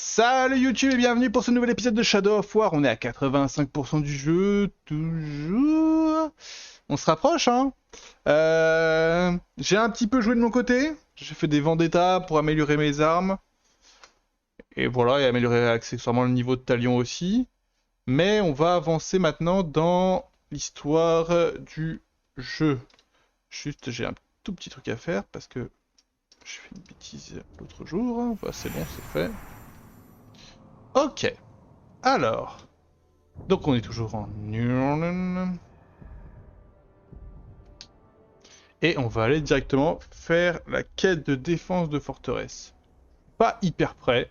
Salut YouTube et bienvenue pour ce nouvel épisode de Shadow of War. On est à 85% du jeu, toujours. On se rapproche, hein. J'ai un petit peu joué de mon côté. J'ai fait des vendettas pour améliorer mes armes. Et voilà, et améliorer accessoirement le niveau de Talion aussi. Mais on va avancer maintenant dans l'histoire du jeu. Juste, j'ai un tout petit truc à faire parce que j'ai fait une bêtise l'autre jour. Bah, c'est bon, c'est fait. Ok. Alors, donc on est toujours en Nurnen. Et on va aller directement faire la quête de défense de forteresse. Pas hyper près.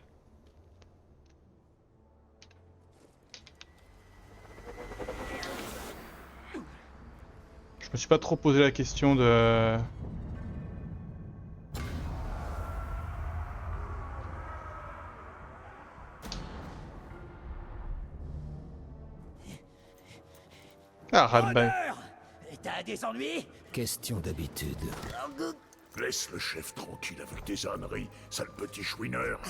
Je me suis pas trop posé la question de... Ah, Radbay. Rôdeur! T'as des ennuis? Question d'habitude. Laisse le chef tranquille avec tes âneries, sale petit chouineur.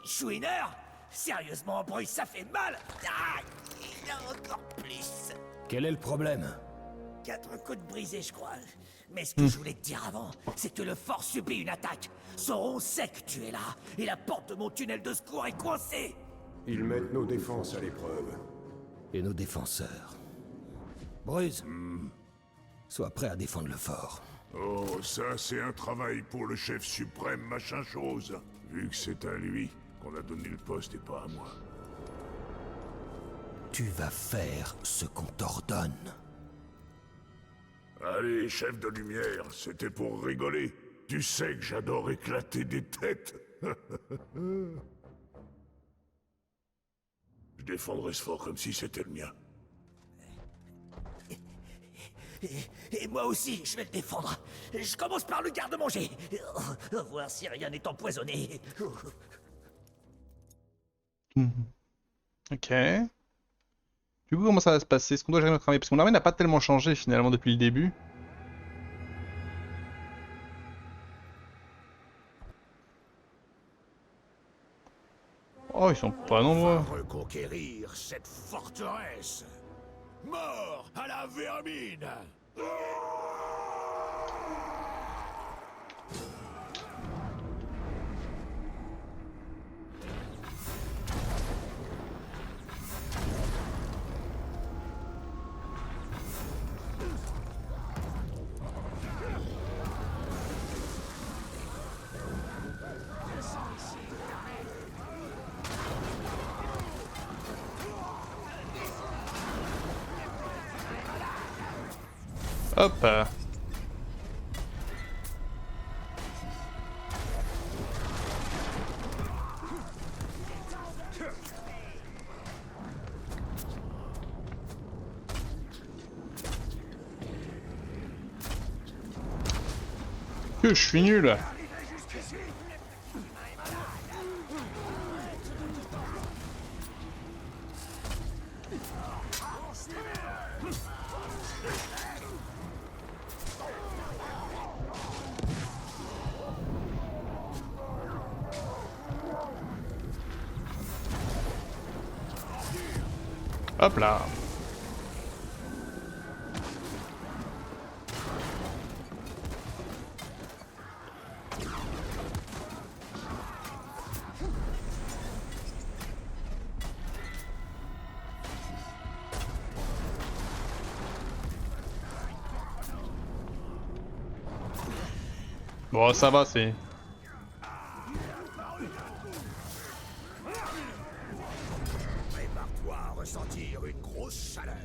Chouineur? Sérieusement, Bruce, ça fait mal! Ah, il y a encore plus! Quel est le problème? 4 côtes brisées, je crois. Mais ce que je voulais te dire avant, c'est que le fort subit une attaque. Sauron sait que tu es là, et la porte de mon tunnel de secours est coincée! Ils mettent nos défenses à l'épreuve. Et nos défenseurs. Bruce, sois prêt à défendre le fort. Oh, ça c'est un travail pour le chef suprême machin chose. Vu que c'est à lui qu'on a donné le poste et pas à moi. Tu vas faire ce qu'on t'ordonne. Allez, chef de lumière, c'était pour rigoler. Tu sais que j'adore éclater des têtes. Je défendrai ce fort comme si c'était le mien. Et moi aussi, je vais le défendre. Je commence par le garde-manger. Voir si rien n'est empoisonné. Ok. Du coup, comment ça va se passer? Est-ce qu'on doit gérer notre armée? Parce que mon armée n'a pas tellement changé finalement depuis le début. Oh, ils sont pas nombreux. Reconquérir cette forteresse. Mort à la vermine. Hop. Que je suis nul. Hop là. Bon, ça va, c'est... Prépare-toi à ressentir une grosse chaleur.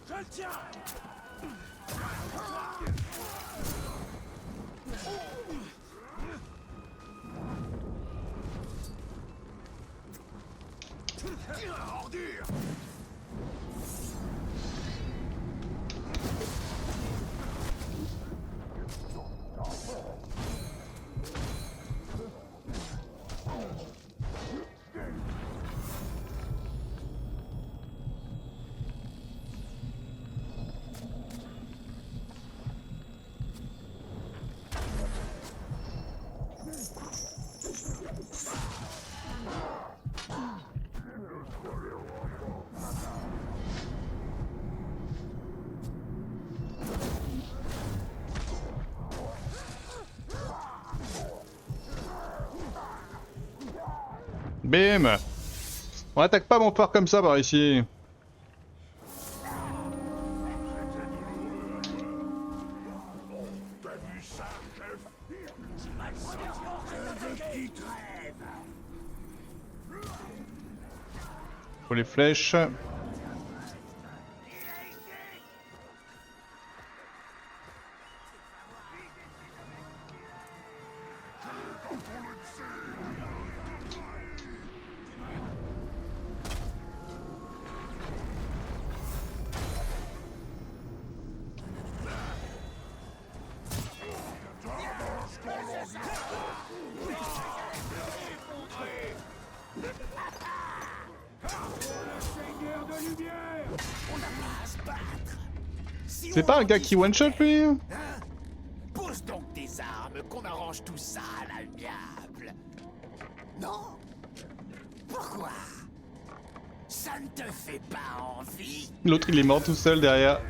Je le tiens! Ordure. Bim. On attaque pas mon port comme ça par ici. Faut les flèches. C'est pas un gars qui one-shot lui? Pose donc tes armes, qu'on arrange tout ça à l'amiable. Non? Pourquoi? Ça ne te fait pas envie? L'autre il est mort tout seul derrière.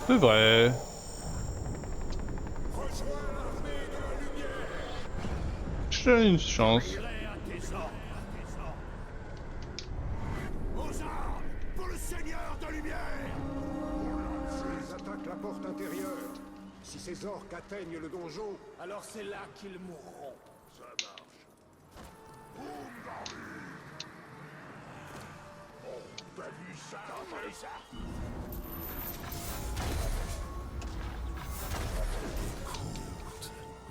C'est vrai. J'ai une chance. Aux armes, pour le Seigneur de lumière! Ils attaquent la porte intérieure. Si ces orques atteignent le donjon, Alors c'est là qu'ils mourront. Ça marche. T'as vu ça?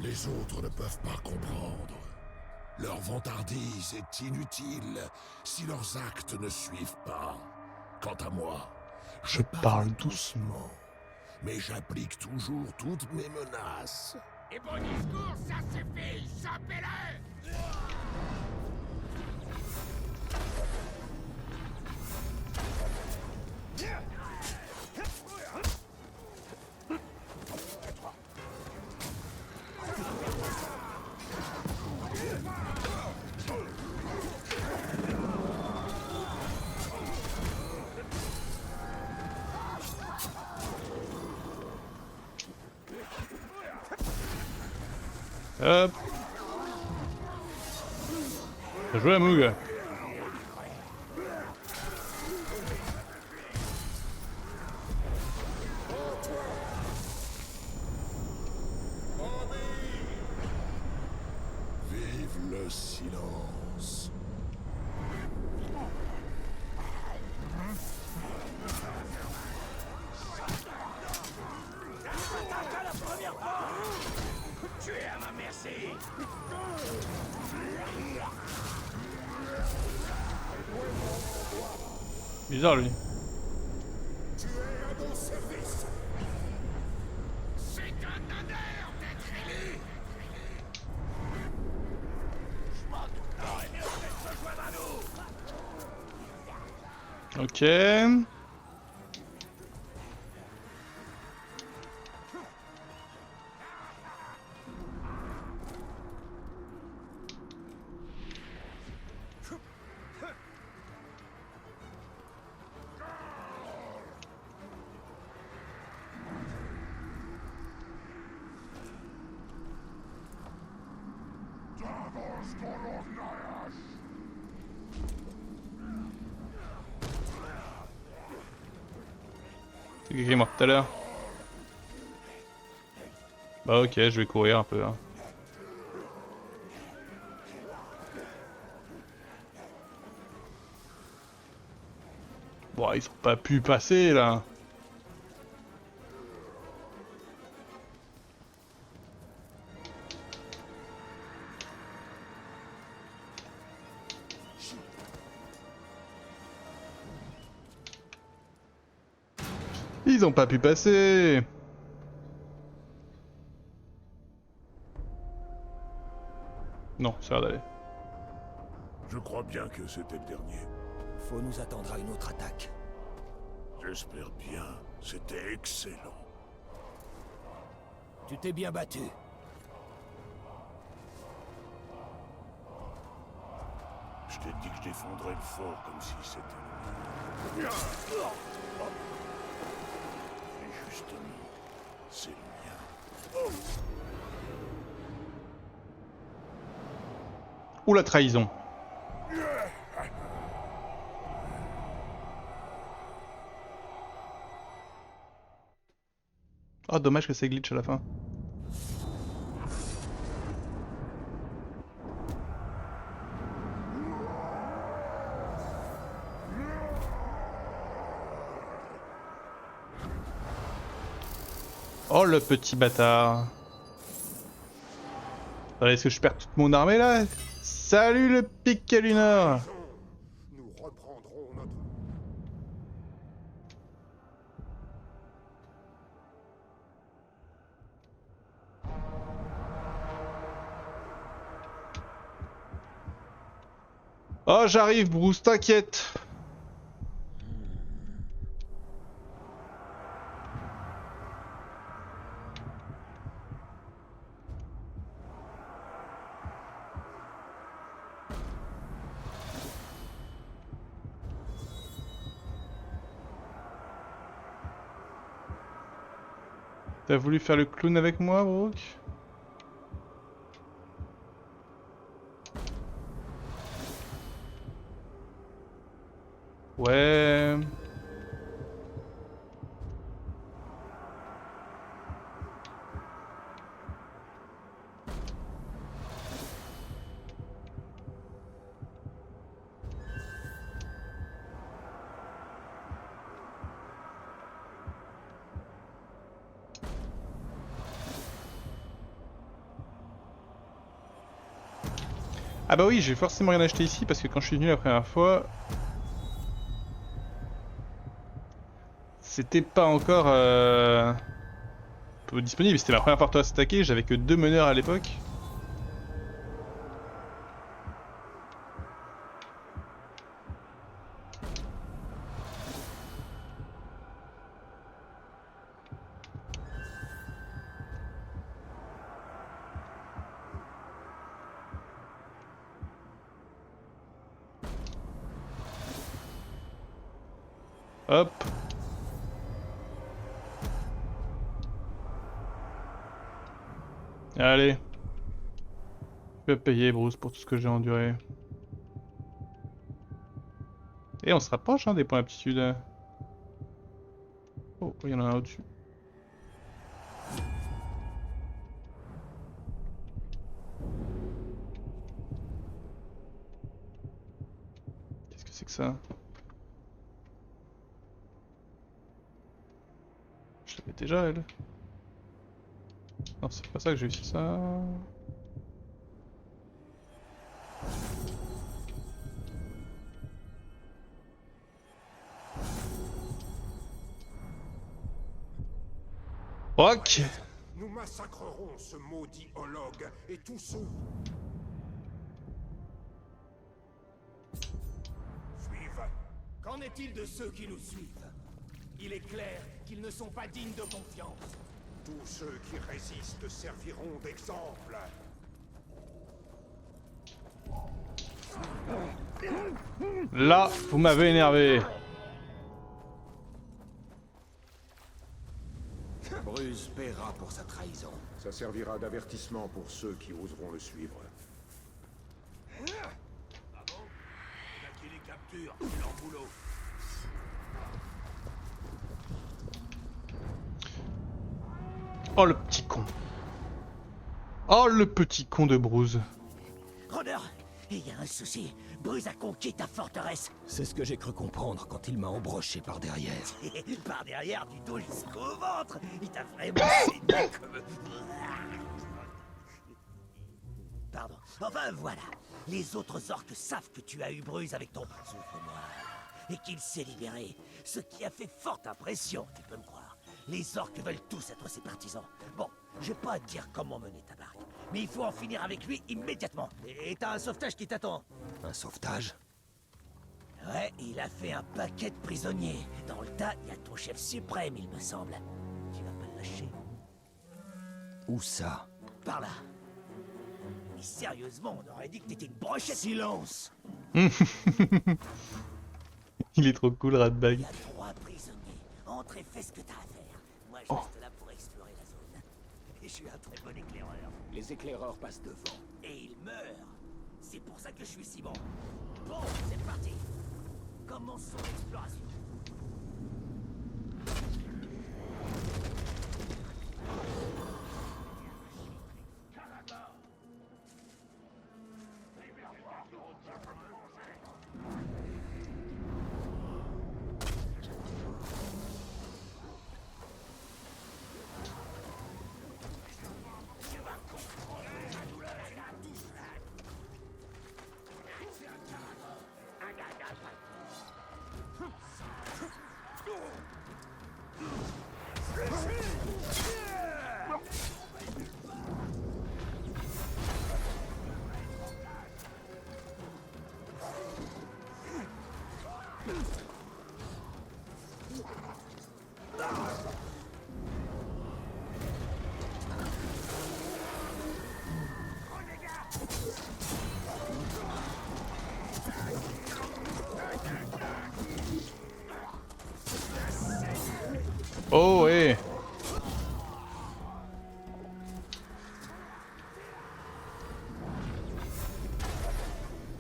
Les autres ne peuvent pas comprendre. Leur vantardise est inutile si leurs actes ne suivent pas. Quant à moi, je parle doucement, mais j'applique toujours toutes mes menaces. Et bon discours, ça suffit, chopez-le! Hop. Bien joué à Moog. Vive le silence. Tu es à ma merci! Bizarre lui. Tu es à mon service! C'est un honneur d'être élu! Je m'en doute, t'aurais mieux fait de se joindre à nous! Ok. C'est quelqu'un qui est mort tout à l'heure. Bah ok, je vais courir un peu. Hein. Bon, ils ont pas pu passer là. Ils ont pas pu passer. Non, ça a l'air d'aller. Je crois bien que c'était le dernier. Faut nous attendre à une autre attaque. J'espère bien. C'était excellent. Tu t'es bien battu. Je t'ai dit que je défendrais le fort comme si c'était le mien. Et justement, c'est le mien. Ou la trahison. Oh, dommage que c'est glitch à la fin. Oh, le petit bâtard. Est-ce que je perds toute mon armée là? Salut le pic Lunor. Nous reprendrons notre... Oh, j'arrive, Bruce, t'inquiète. T'as voulu faire le clown avec moi, Brooke? Ouais. Ah bah oui, j'ai forcément rien acheté ici parce que quand je suis venu la première fois, c'était pas encore disponible. C'était ma première fois à s'attaquer, j'avais que 2 meneurs à l'époque. Hop. Allez. Je vais payer Bruce pour tout ce que j'ai enduré. Et on se rapproche hein, des points d'aptitude. Oh, il y en a un au-dessus. Qu'est-ce que c'est que ça? Je l'avais déjà elle. Non, c'est pas ça que j'ai eu, c'est ça. Ok. Nous massacrerons ce maudit hologue et tous ceux... Suivent. Qu'en est-il de ceux qui nous suivent? Il est clair qu'ils ne sont pas dignes de confiance. Tous ceux qui résistent serviront d'exemple. Là, vous m'avez énervé. Bruce paiera pour sa trahison. Ça servira d'avertissement pour ceux qui oseront le suivre. Qui les capture, c'est leur boulot. Oh le petit con. Oh le petit con de Bruce. Rôdeur, il y a un souci. Bruce a conquis ta forteresse. C'est ce que j'ai cru comprendre quand il m'a embroché par derrière. Par derrière, du dos jusqu'au ventre. Il t'a vraiment saigné comme... Pardon. Enfin, voilà. Les autres orques savent que tu as eu Bruce avec ton souffle noir. Et qu'il s'est libéré. Ce qui a fait forte impression, tu peux me croire. Les orques veulent tous être ses partisans. Bon, je vais pas te dire comment mener ta barque. Mais il faut en finir avec lui immédiatement. Et t'as un sauvetage qui t'attend. Un sauvetage? Ouais, il a fait un paquet de prisonniers. Dans le tas, il y a ton chef suprême, il me semble. Tu vas pas le lâcher. Où ça? Par là. Mais sérieusement, on aurait dit que t'étais une brochette. Silence! Il est trop cool, Ratbag. Il y a 3 prisonniers. Entre et fais ce que t'as à faire. Moi, je Oh. reste là pour explorer la zone. Et je suis un très bon éclaireur. Les éclaireurs passent devant. Et ils meurent. C'est pour ça que je suis si bon. Bon, c'est parti. Commençons l'exploration. Oh ouais.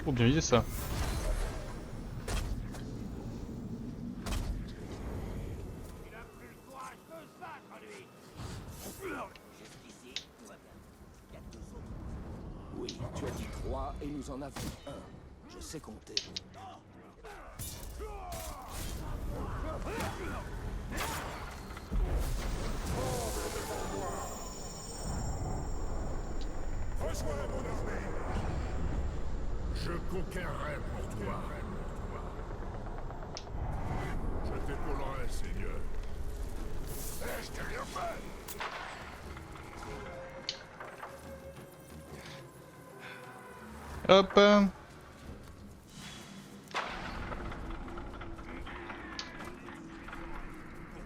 Oh bien visé ça. Oui, tu as dit 3 et nous en avons 1. Je sais compter. Rejoins mon armée. Je conquerrai pour toi. Je t'épaulerai, Seigneur. Je t'ai rien fait. Hop. Pour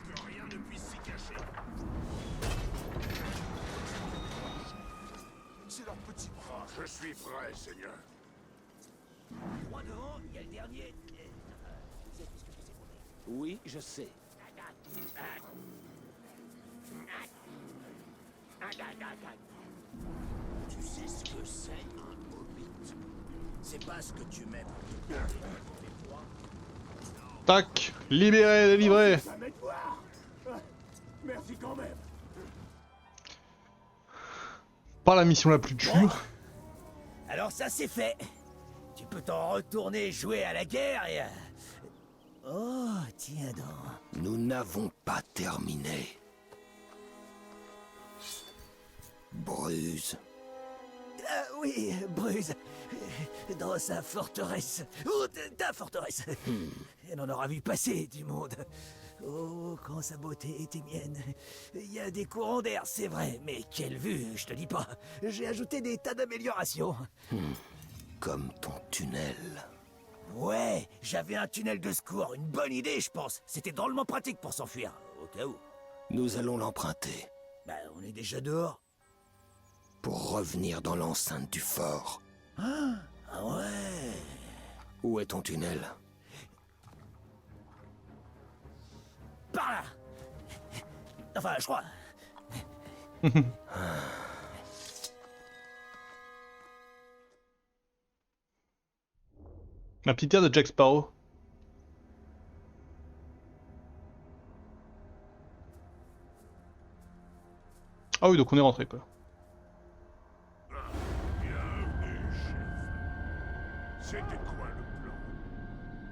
que rien ne puisse s'y cacher. C'est leur petit bras. Je suis prêt, Seigneur. 3 devant, il y a le dernier. Tu sais tout ce que tu sais compter. Oui, je sais. Tu sais ce que c'est un hobbit? C'est pas ce que tu mets pour te garder tes poids. Tac. Libéré, délivré. Ça m'aide voir. Merci quand même. Pas la mission la plus dure. Alors ça c'est fait. Tu peux t'en retourner jouer à la guerre et... Oh, tiens donc. Nous n'avons pas terminé. Bruse. Oui, Bruse. Dans sa forteresse. Oh, ta forteresse. Elle en aura vu passer du monde. Oh, quand sa beauté était mienne. Il y a des courants d'air, c'est vrai, mais quelle vue, je te dis pas. J'ai ajouté des tas d'améliorations. Comme ton tunnel. Ouais, j'avais un tunnel de secours, une bonne idée, je pense. C'était drôlement pratique pour s'enfuir, au cas où. Nous allons l'emprunter. Bah, on est déjà dehors. Pour revenir dans l'enceinte du fort. Ah ouais. Où est ton tunnel? Par là. Enfin, je crois. La petite terre de Jack Sparrow. Ah oui, donc on est rentré quoi. Bienvenue, chef. C'était quoi le plan?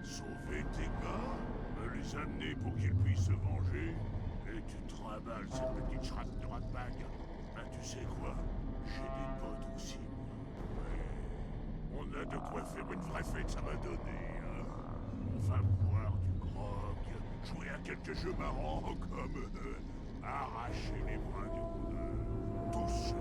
Sauver tes gars, me les amener pour qu'ils puissent se venger, et tu trimbales cette petite chatte de Ratbag. Ben tu sais quoi? J'ai des potes aussi. Ouais. On a de quoi faire une vraie fête, ça m'a donné. Hein. On va boire du grog, jouer à quelques jeux marrants comme arracher les bras du rôdeur. Tous sur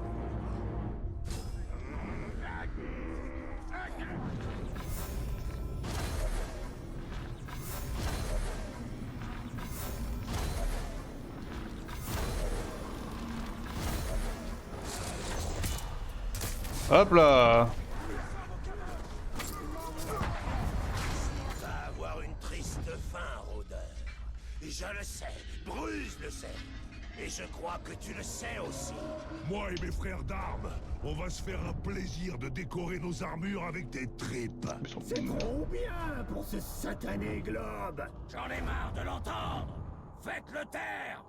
Hop là. Va avoir une triste Je le sais, Bruce le sait. Et je crois que tu le sais aussi. Moi et mes frères d'armes, on va se faire un plaisir de décorer nos armures avec des tripes. C'est trop bien pour ce satané globe. J'en ai marre de l'entendre. Faites-le taire.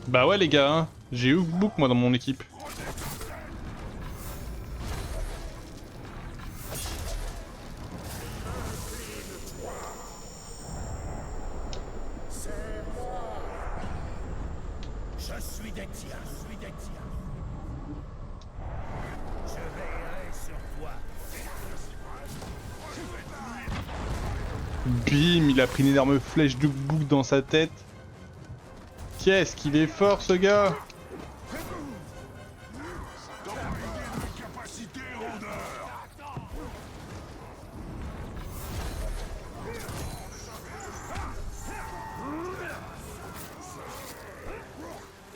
Bah ouais les gars, hein. J'ai Hookbook moi dans mon équipe. Je suis des tiens, Je veillerai sur toi. Bim, il a pris une énorme flèche de Hookbook dans sa tête. Qu'est-ce qu'il est fort ce gars! Capacité rondeur.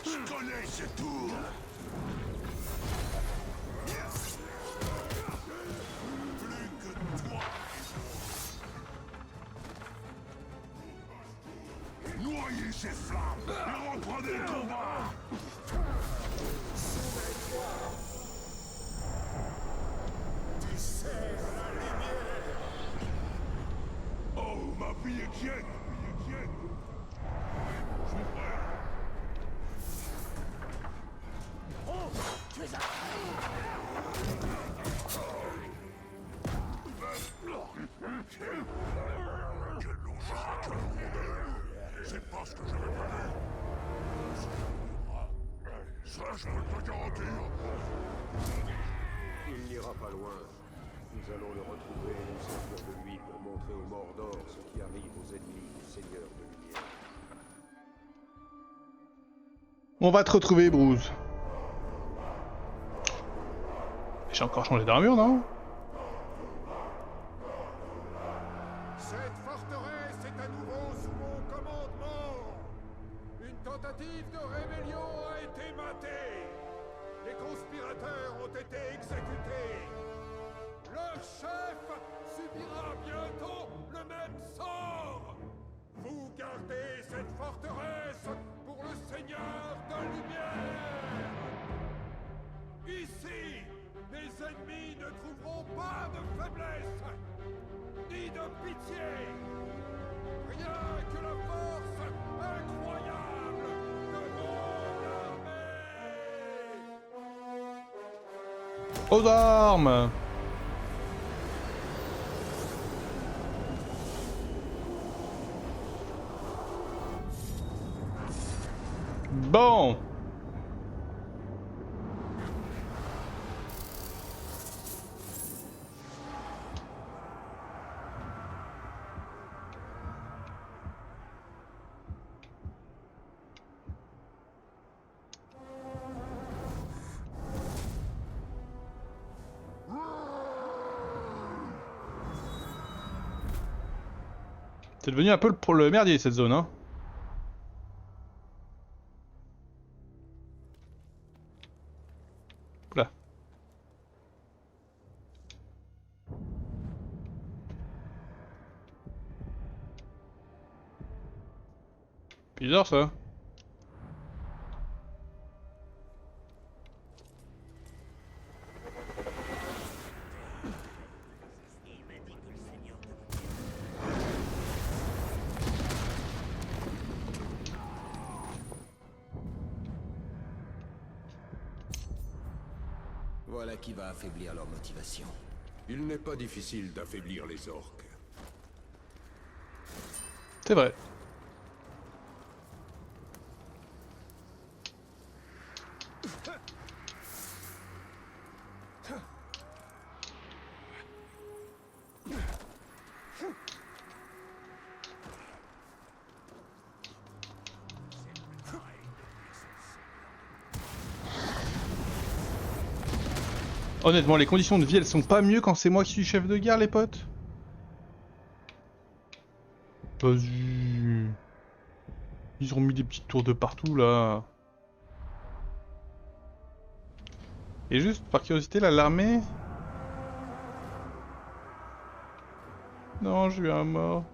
Je connais ce tour. Plus que toi. Noyez ces flammes et reprenez le combat. Oh, ma fille est quiète. Je suis prêt. Tu es un... Quel long chat, quelle rondeur. C'est pas ce que j'avais prévu. Ça, je peux te le garantir. Il n'ira pas loin. Nous allons le retrouver et nous servir de lui pour montrer aux Mordor ce qui arrive aux ennemis du Seigneur de Lumière. On va te retrouver Bruce. J'ai encore changé d'armure non? Cette forteresse est à nouveau sous mon commandement. Une tentative de rébellion a été matée. Les conspirateurs ont été exécutés. Le chef subira bientôt le même sort. Vous gardez cette forteresse pour le Seigneur de Lumière. Ici, les ennemis ne trouveront pas de faiblesse, ni de pitié. Rien que la force incroyable de mon armée. Aux armes! Bon! C'est devenu un peu le merdier cette zone, hein. Là. Bizarre ça. Voilà qui va affaiblir leur motivation. Il n'est pas difficile d'affaiblir les orques. C'est vrai. Honnêtement, les conditions de vie, elles sont pas mieux quand c'est moi qui suis chef de guerre, les potes. Vas-y. Ils ont mis des petites tours de partout, là. Et juste par curiosité, là, l'armée... Non, j'ai eu un mort.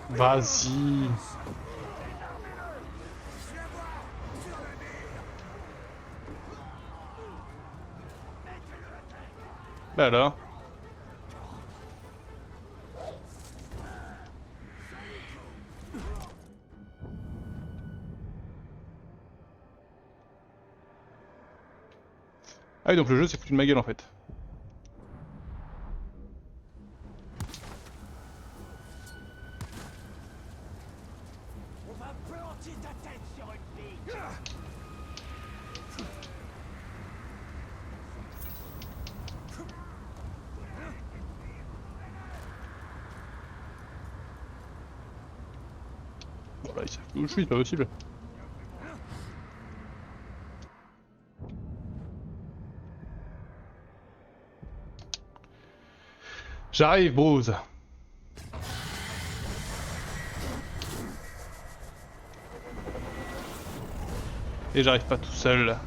Vas-y. Bah alors. Ah oui, donc le jeu c'est foutu de ma gueule en fait. On va planter ta tête sur une pique. Voilà, ils savent où je suis, c'est pas possible. J'arrive, Bruce. Et j'arrive pas tout seul.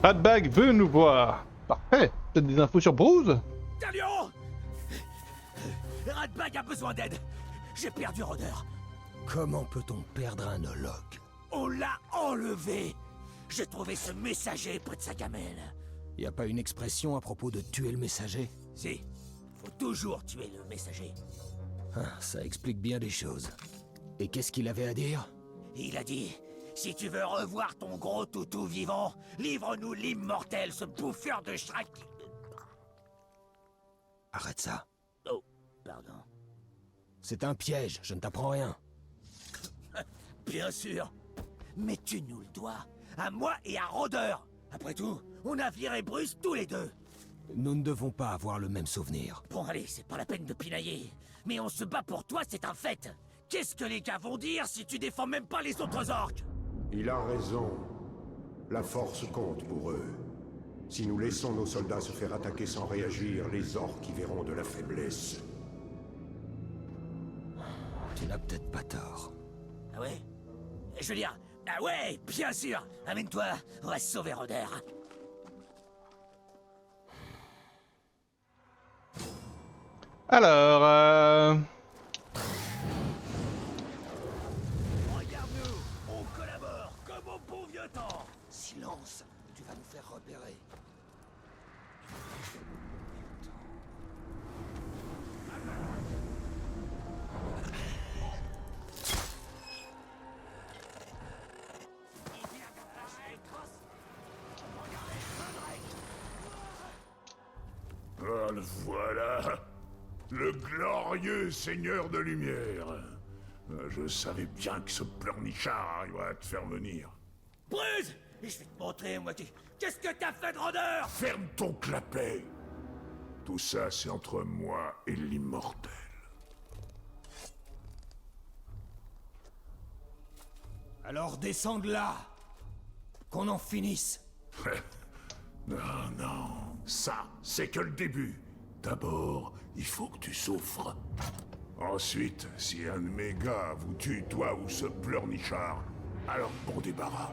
Ratbag veut nous voir. Parfait. Peut-être des infos sur Bruce? Talion! Ratbag a besoin d'aide. J'ai perdu Rôdeur. Comment peut-on perdre un hologue? On l'a enlevé. J'ai trouvé ce messager près de sa gamelle. Y a pas une expression à propos de tuer le messager? Si, faut toujours tuer le messager. Ah, ça explique bien des choses. Et qu'est-ce qu'il avait à dire? Il a dit, si tu veux revoir ton gros toutou vivant, livre-nous l'immortel, ce bouffeur de Shrek. Arrête ça. Oh, pardon. C'est un piège, je ne t'apprends rien. Bien sûr. Mais tu nous le dois. À moi et à Rôdeur. Après tout, on a viré Bruce tous les deux. Nous ne devons pas avoir le même souvenir. Bon allez, c'est pas la peine de pinailler. Mais on se bat pour toi, c'est un fait. Qu'est-ce que les gars vont dire si tu défends même pas les autres orques? Il a raison. La force compte pour eux. Si nous laissons nos soldats se faire attaquer sans réagir, les orques y verront de la faiblesse. Tu n'as peut-être pas tort. Ah ouais? Je veux dire, ah ouais, bien sûr. Amène-toi, on va sauver Rôdeur. Alors, Regarde-nous, on collabore, comme au bon vieux temps. Silence, tu vas nous faire repérer. Ah, le voilà. Le glorieux seigneur de lumière. Je savais bien que ce pleurnichard arriverait à te faire venir. Bruce, je vais te montrer, moi, qu'est-ce que t'as fait de Rôdeur? Ferme ton clapet. Tout ça, c'est entre moi et l'immortel. Alors descends de là. Qu'on en finisse. Non, non. Ça, c'est que le début. D'abord, il faut que tu souffres. Ensuite, si un de mes gars vous tue, toi ou ce pleurnichard, alors bon débarras.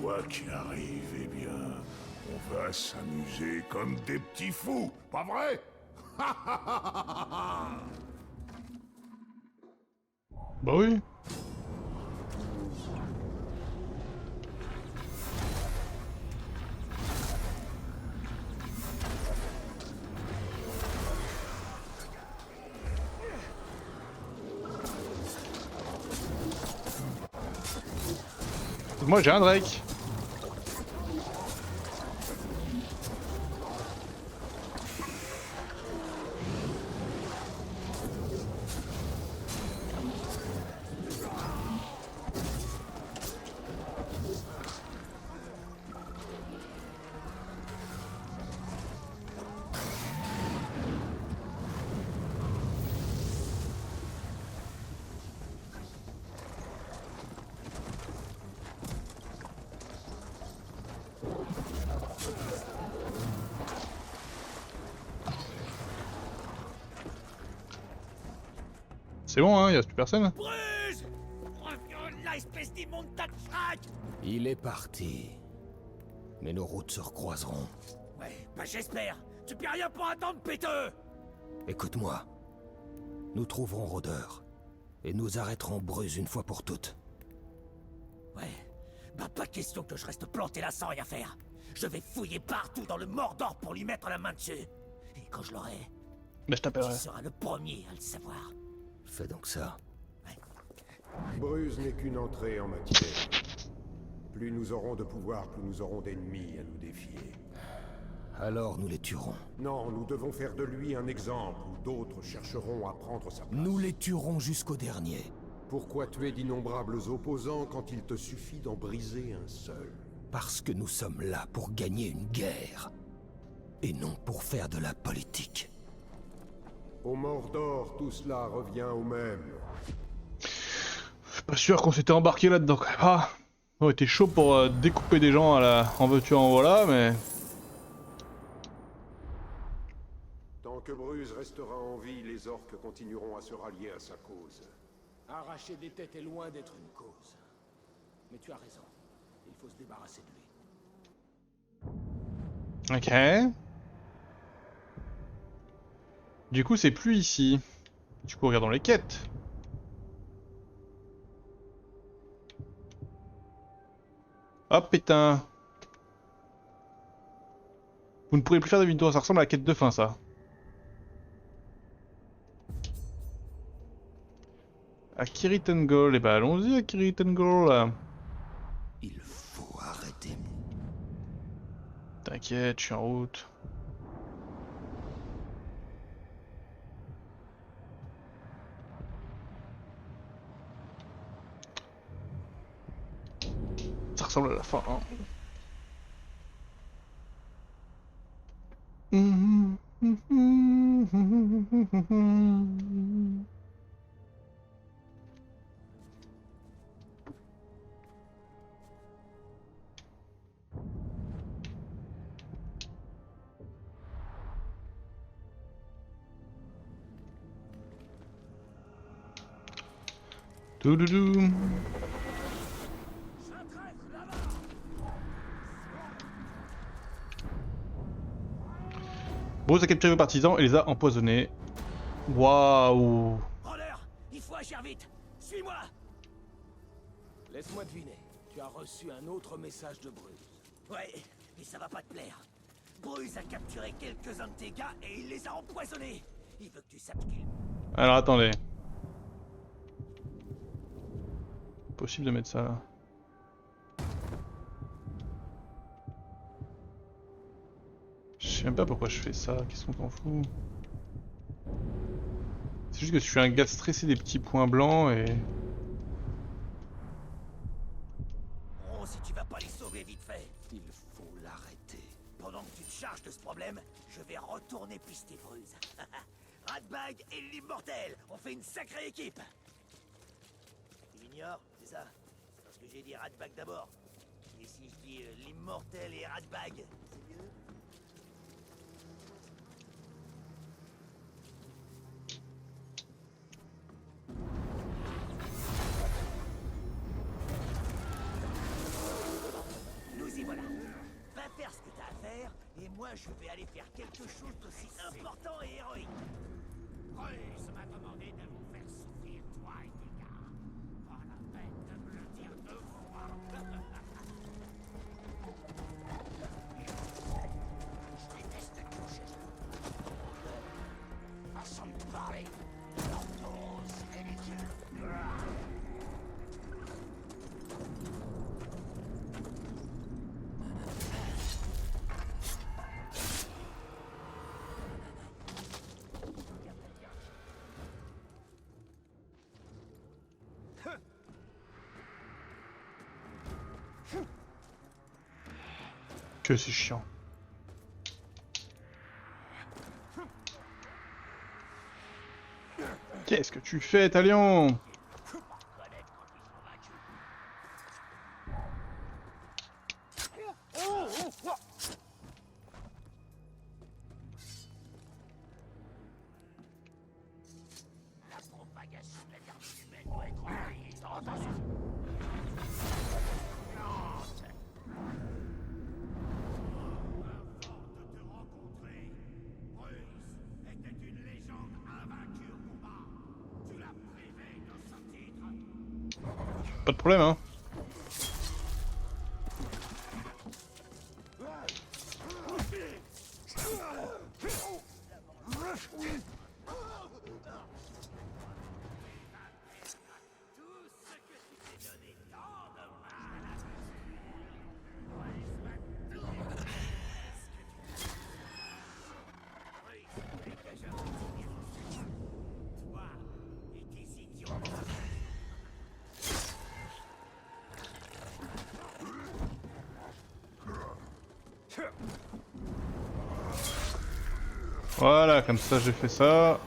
Quoi qu'il arrive, eh bien, on va s'amuser comme des petits fous, pas vrai? bah oui. Moi j'ai un Drake. C'est bon, hein, y a plus personne. Bruce! Reviens là, espèce d'immonde tas de frac! Il est parti. Mais nos routes se recroiseront. Ouais, bah j'espère. Tu peux rien pour attendre, péteux! Écoute-moi. Nous trouverons Rôdeur. Et nous arrêterons Bruce une fois pour toutes. Ouais, bah pas question que je reste planté là sans rien faire. Je vais fouiller partout dans le Mordor pour lui mettre la main dessus. Et quand je l'aurai, Bah, je t'appellerai. tu seras le premier à le savoir. Fais donc ça. Bruce n'est qu'une entrée en matière. Plus nous aurons de pouvoir, plus nous aurons d'ennemis à nous défier. Alors nous les tuerons. Non, nous devons faire de lui un exemple où d'autres chercheront à prendre sa place. Nous les tuerons jusqu'au dernier. Pourquoi tuer d'innombrables opposants quand il te suffit d'en briser un seul? Parce que nous sommes là pour gagner une guerre. Et non pour faire de la politique. Au Mordor, tout cela revient au même. Je suis pas sûr qu'on s'était embarqué là-dedans quand même. Ah, on était chaud pour découper des gens en veux-tu en voilà, mais... Tant que Bruce restera en vie, les orques continueront à se rallier à sa cause. Arracher des têtes est loin d'être une cause. Mais tu as raison. Il faut se débarrasser de lui. Ok. Du coup, c'est plus ici. Du coup, regardons les quêtes. Hop, putain. Vous ne pourrez plus faire de vidéos, ça ressemble à la quête de fin, ça. À Kiritengol, et bah allons-y à Kiritengol. Il faut arrêter. T'inquiète, je suis en route. Ça ressemble à la fin, hein. Doudoudou. Bruce a capturé vos partisans et les a empoisonnés. Waouh. Roller, il faut agir vite. Suis-moi. Laisse-moi deviner. Tu as reçu un autre message de Bruce. Ouais, mais ça va pas te plaire. Bruce a capturé quelques-uns de tes gars et il les a empoisonnés. Il veut que tu saches qu'il... Alors attendez. Possible de mettre ça là. Je sais même pas pourquoi je fais ça, qu'est-ce qu'on s'en fout. C'est juste que je suis un gars stressé des petits points blancs et... Oh, si tu vas pas les sauver vite fait. Il faut l'arrêter. Pendant que tu te charges de ce problème, je vais retourner pister Bruce. Ratbag et l'immortel, on fait une sacrée équipe. Tu l'ignores, c'est ça? C'est parce que j'ai dit Ratbag d'abord. Et si je dis l'immortel et Ratbag, c'est mieux? Nous y voilà. Va faire ce que t'as à faire, et moi je vais aller faire quelque chose d'aussi important et héroïque. Bruce m'a demandé de vous faire souffrir, toi et tes gars. Pas la peine de me le dire deux fois. Je déteste toucher. Façon de parler. L'orthose et les yeux. Que c'est chiant. Qu'est-ce que tu fais, Talion? La propagation Pas de problème, hein. Voilà, comme ça j'ai fait ça.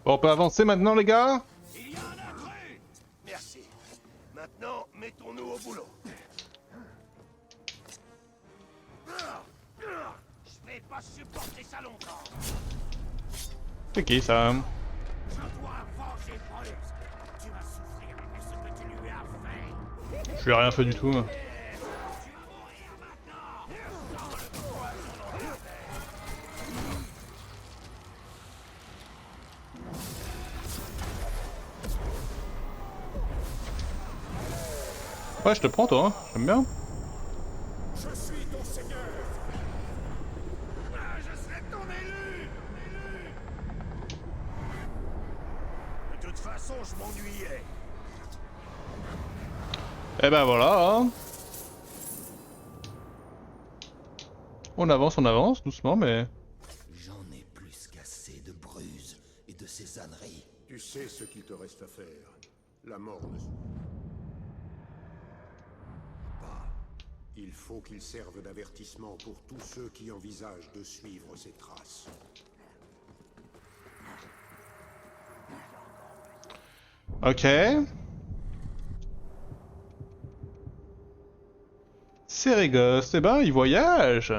Bon, on peut avancer maintenant, les gars? Il y a un intrus! Merci. Maintenant, mettons-nous au boulot. Je vais pas supporter ça longtemps. C'est qui ça? Je dois venger Bruce. Tu vas souffrir pour ce que tu lui as fait. Je lui ai rien fait du tout. Moi. Ouais, je te prends toi, hein. J'aime bien. Je suis ton seigneur. Ah, je serai ton élu. De toute façon, je m'ennuyais. Et ben voilà, hein. On avance, doucement, mais... J'en ai plus qu'assez de Bruce et de ses âneries. Tu sais ce qu'il te reste à faire. La mort ne... Pas. Il faut qu'il serve d'avertissement pour tous ceux qui envisagent de suivre ses traces. Ok. C'est Régos, eh ben, il voyage.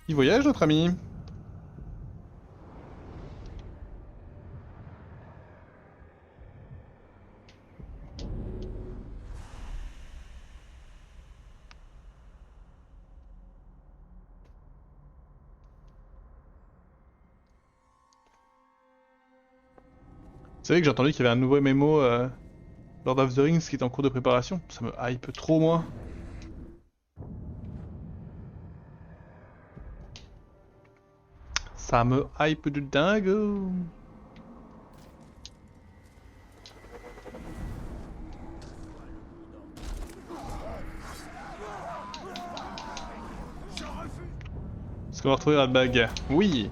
Il voyage, notre ami. Vous savez que j'ai entendu qu'il y avait un nouveau MMO Lord of the Rings qui est en cours de préparation. Ça me hype trop, moi. Ça me hype de dingue. Est-ce qu'on va retrouver la bague? Oui.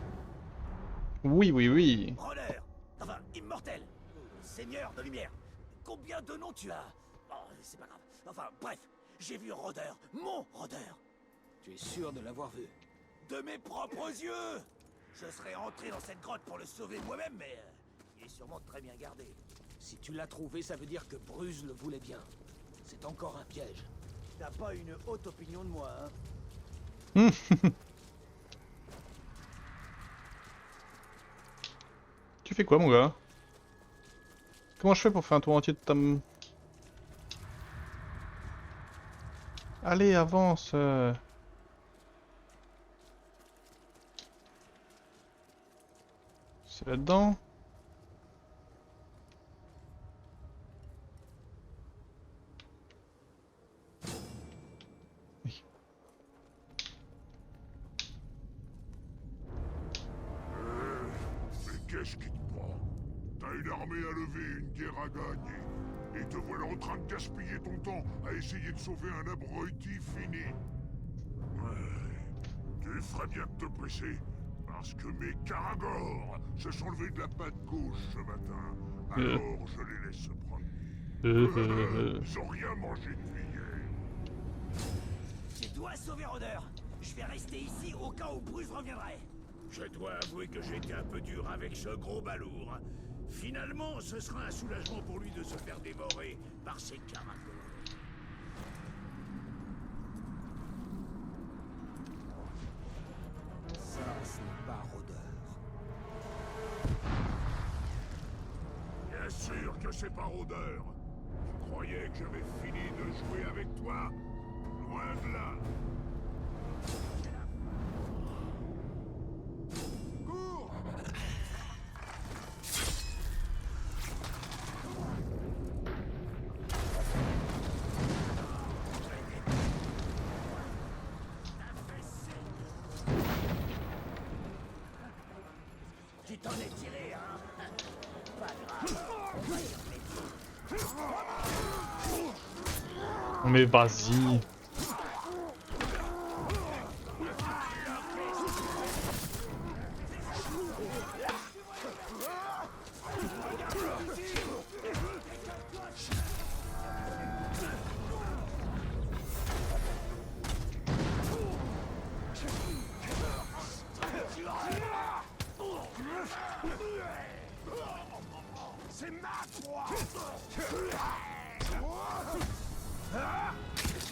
Oui, oui, oui. Roller, enfin, immortel, seigneur de lumière. Combien de noms tu as? Oh, c'est pas grave. Enfin, bref, j'ai vu Roder, mon Roder. Tu es sûr de l'avoir vu? De mes propres yeux. Je serais entré dans cette grotte pour le sauver moi-même, mais il est sûrement très bien gardé. Si tu l'as trouvé, ça veut dire que Bruce le voulait bien. C'est encore un piège. T'as pas une haute opinion de moi, hein? Tu fais quoi, mon gars? Comment je fais pour faire un tour entier de tam... Allez, avance. C'est là-dedans. Oui. Mais qu'est-ce qui te prend? T'as une armée à lever, une guerre à gagner. Et te voilà en train de gaspiller ton temps à essayer de sauver un abruti fini. Ouais, tu ferais bien de te presser. Parce que mes caragors se sont levés de la patte gauche ce matin. Alors je les laisse se promener. Ils ont rien mangé depuis hier. Tu dois sauver Roder. Je vais rester ici au cas où Bruce reviendrait. Je dois avouer que j'ai été un peu dur avec ce gros balourd. Finalement, ce sera un soulagement pour lui de se faire dévorer par ses caragors. Ça, ce n'est pas Roder. que c'est pas rôdeur. Tu croyais que j'avais fini de jouer avec toi? Loin de là. Cours! Tu t'en es tiré, hein? Pas grave. On va y remettre. Mais vas-y.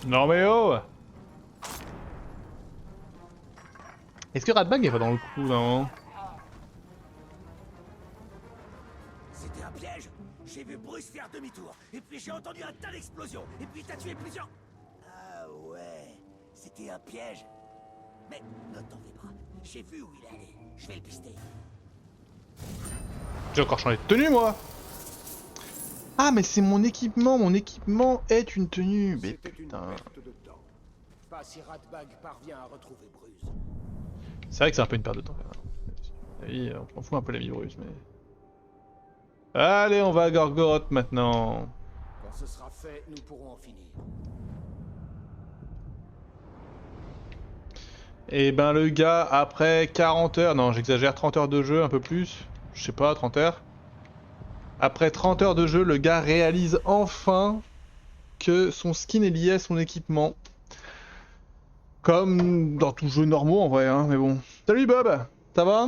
Non mais oh! Est-ce que Ratbag est pas dans le coup, non? C'était un piège. J'ai vu Bruce faire demi-tour, et puis j'ai entendu un tas d'explosions, et puis t'as tué plusieurs... Ah ouais, c'était un piège. Mais ne t'en fais pas, j'ai vu où il est allé. Je vais le pister. J'ai encore changé de tenue, moi! Ah, mais c'est mon équipement est une tenue! Mais C'était une putain... perte de temps. Pas si Ratbag parvient à retrouver Bruce. C'est vrai que c'est un peu une perte de temps, quand même. Oui, on fout un peu la vie Bruce, mais... Allez, on va à Gorgoroth, maintenant! Quand ce sera fait, nous pourrons en finir. Et ben le gars, après 40 heures, non j'exagère, 30 heures de jeu, un peu plus, je sais pas, 30 heures. Après 30 heures de jeu, le gars réalise enfin que son skin est lié à son équipement. Comme dans tout jeu normaux en vrai, hein, mais bon. Salut Bob, ça va?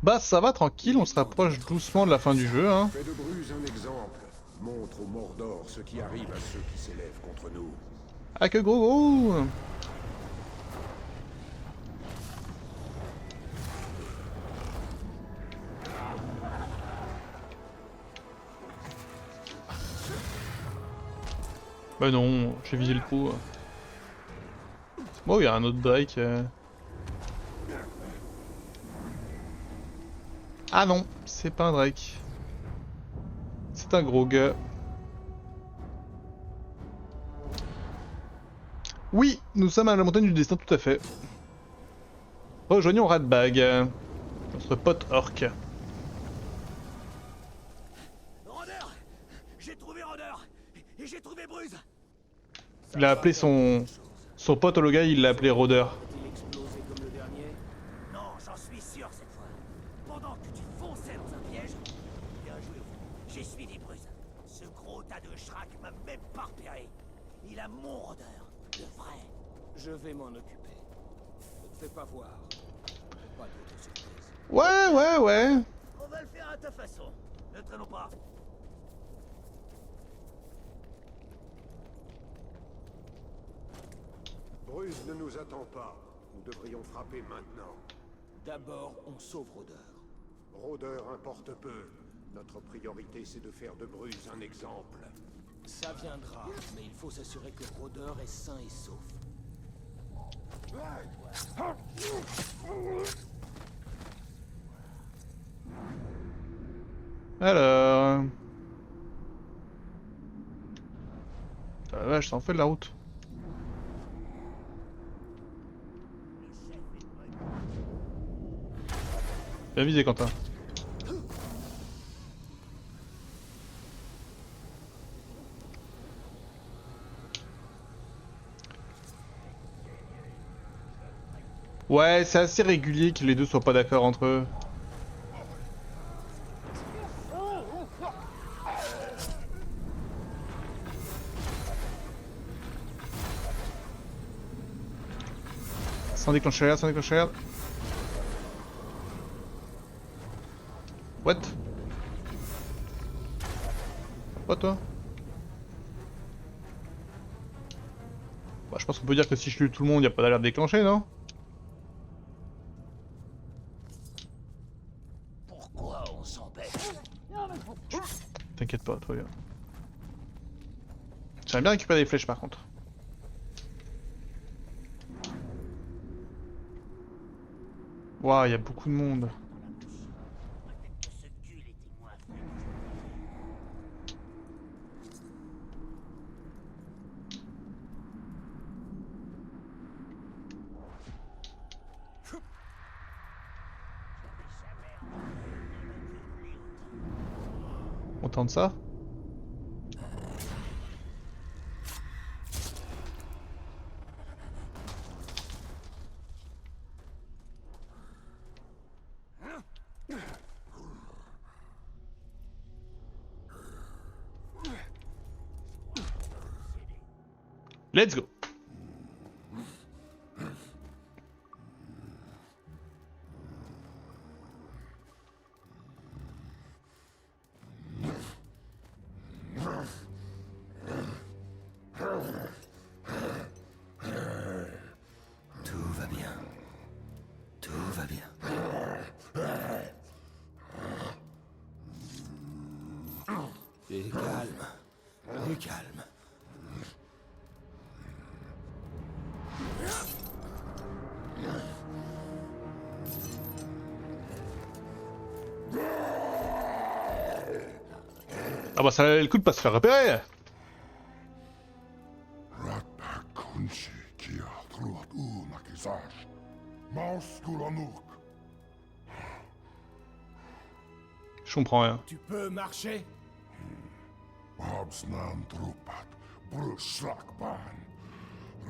Bah ça va tranquille, on se rapproche doucement de la fin du jeu, hein. Fais de Bruce un exemple. Montre au Mordor ce qui arrive à ceux qui s'élèvent contre nous. Ah que gros! Bah non, j'ai visé le trou. Bon, il y a un autre Drake. Ah non, c'est pas un Drake. C'est un gros gars. Oui, nous sommes à la montagne du destin, tout à fait. Rejoignons Ratbag, notre pote orc. Rôdeur! J'ai trouvé Rôdeur! Et j'ai trouvé Bruce! Il a appelé son pote le gars, il l'a appelé Rôdeur. A-t-il explosé comme le dernier? Non, j'en suis sûr cette fois. Pendant que tu fonçais dans un piège, bien joué. J'ai suivi Bruce. Ce gros tas de schrack m'a même pas repéré. Il a mon Rôdeur, le vrai. Je vais m'en occuper. Ne te fais pas voir. Pas d'autres surprises. Ouais. On va le faire à ta façon. Ne traînons pas. Bruce ne nous attend pas. Nous devrions frapper maintenant. D'abord, on sauve Rôdeur. Rôdeur importe peu. Notre priorité, c'est de faire de Bruce un exemple. Ça viendra, mais il faut s'assurer que Rôdeur est sain et sauf. Alors... Ah la vache, ça en fait de la route. Bien visé Quentin. Ouais, c'est assez régulier que les deux soient pas d'accord entre eux. Sans déclencher rien, sans déclencher rien. What? Quoi toi? Bah, je pense qu'on peut dire que si je tue tout le monde, y a pas d'alerte déclenchée, non? Pourquoi on s'embête? T'inquiète pas, toi, bien. J'aimerais bien récupérer des flèches par contre. Waouh, y a beaucoup de monde. On tente ça? Let's go! Tout va bien. Tout va bien. Et calme. Et calme. Ah bah ça valait le coup de pas se faire repérer! Kunshi kia truat makisage. Mauskulanuk. Je comprends rien. Tu peux marcher? Babsnan trupat. Bruslakban.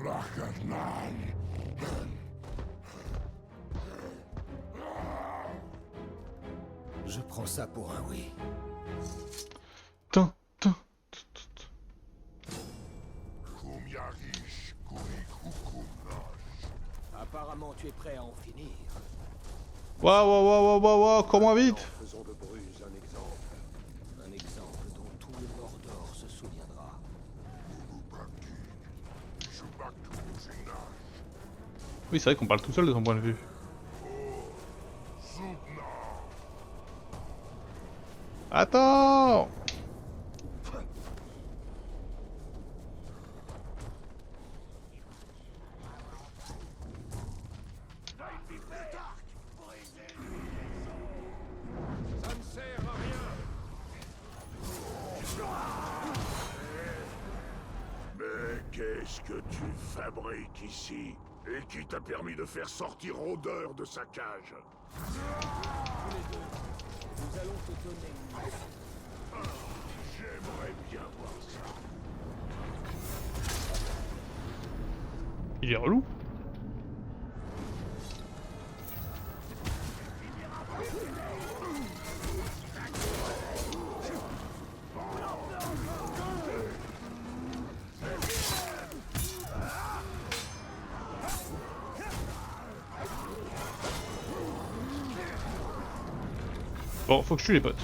Rakarnan. Je prends ça pour un oui. Tain. Kumyarish kurikukumnash. Apparemment, tu es prêt à en finir. Waouh, comment vite? Faisons de Bruse un exemple. Un exemple dont tout le Mordor se souviendra. Oui, c'est vrai qu'on parle tout seul de son point de vue. Attends! Ça ne sert à rien. Mais qu'est-ce que tu fabriques ici? Et qui t'a permis de faire sortir Rôdeur de sa cage? Nous allons te donner une leçon. J'aimerais bien voir ça. Il est relou. Bon, faut que je tue les potes.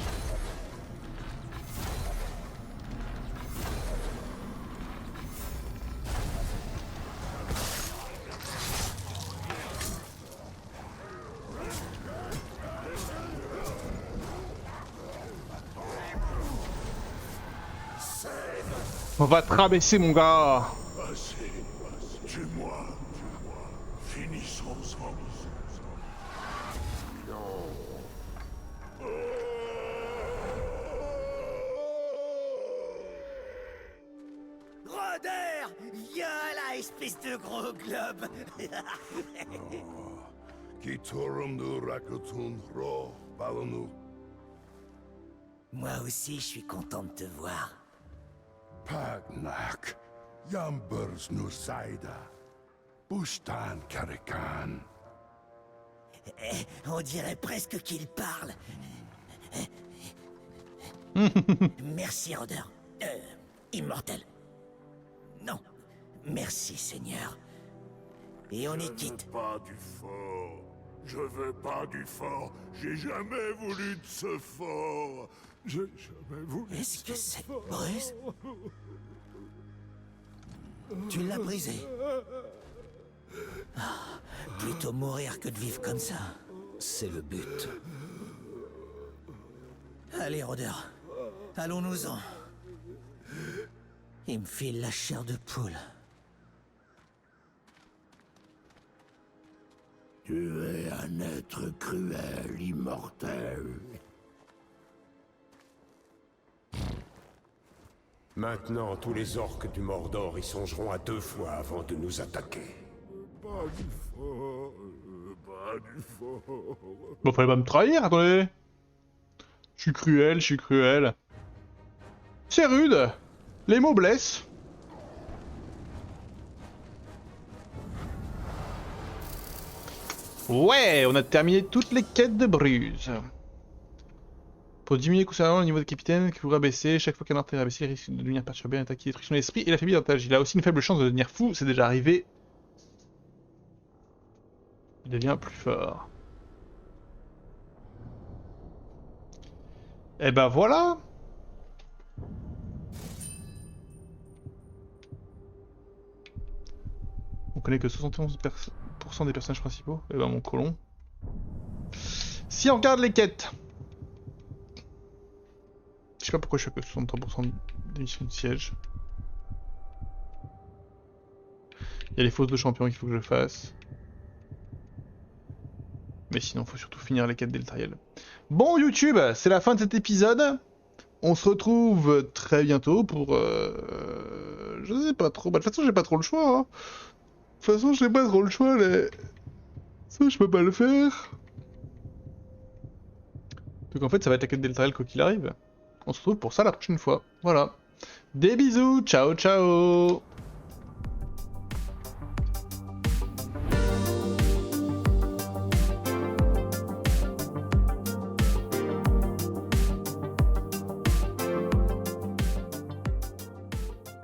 On va te rabaisser, mon gars. Assez. Tue-moi. Finissons-en. Rôdeur! Viens là, espèce de gros globe! Moi aussi, je suis content de te voir. Pagnak. Yambers Nusaida. Bustan Karikan. On dirait presque qu'il parle. Merci, Rôdeur. Immortel. Non. Merci, Seigneur. Et on est quitte. Pas du fort. Je veux pas du fort. J'ai jamais voulu de ce fort. J'ai jamais voulu. Est-ce que c'est Bruse? Tu l'as brisé. Ah, plutôt mourir que de vivre comme ça. C'est le but. Allez, rôdeur. Allons-nous-en. Il me file la chair de poule. Tu es un être cruel, immortel. Maintenant, tous les orques du Mordor y songeront à 2 fois avant de nous attaquer. Pas du fort, pas du fort. Bon, fallait pas me trahir, attendez. Je suis cruel, je suis cruel. C'est rude. Les mots blessent. Ouais, on a terminé toutes les quêtes de Bruse. Pour diminuer concernant le niveau de capitaine qui vous rabaisser, chaque fois qu'un ordre est rabaissé, il risque de devenir perturbé, attaquer, détruire son esprit et la famille d'avantage. Il a aussi une faible chance de devenir fou, c'est déjà arrivé. Il devient plus fort. Et ben voilà. On connaît que 71% des personnages principaux. Et ben mon colon. Si on regarde les quêtes. Je sais pas pourquoi je fais que 63% des missions de siège. Il y a les fausses de champion qu'il faut que je fasse. Mais sinon, faut surtout finir les quêtes d'Eltariel. Bon YouTube, c'est la fin de cet épisode. On se retrouve très bientôt pour... Je sais pas trop. Bah, de toute façon, j'ai pas trop le choix. Hein. De toute façon, j'ai pas trop le choix. Ça, je peux pas le faire. Donc en fait, ça va être la quête d'Eltariel quoi qu'il arrive. On se retrouve pour ça la prochaine fois. Voilà. Des bisous. Ciao, ciao.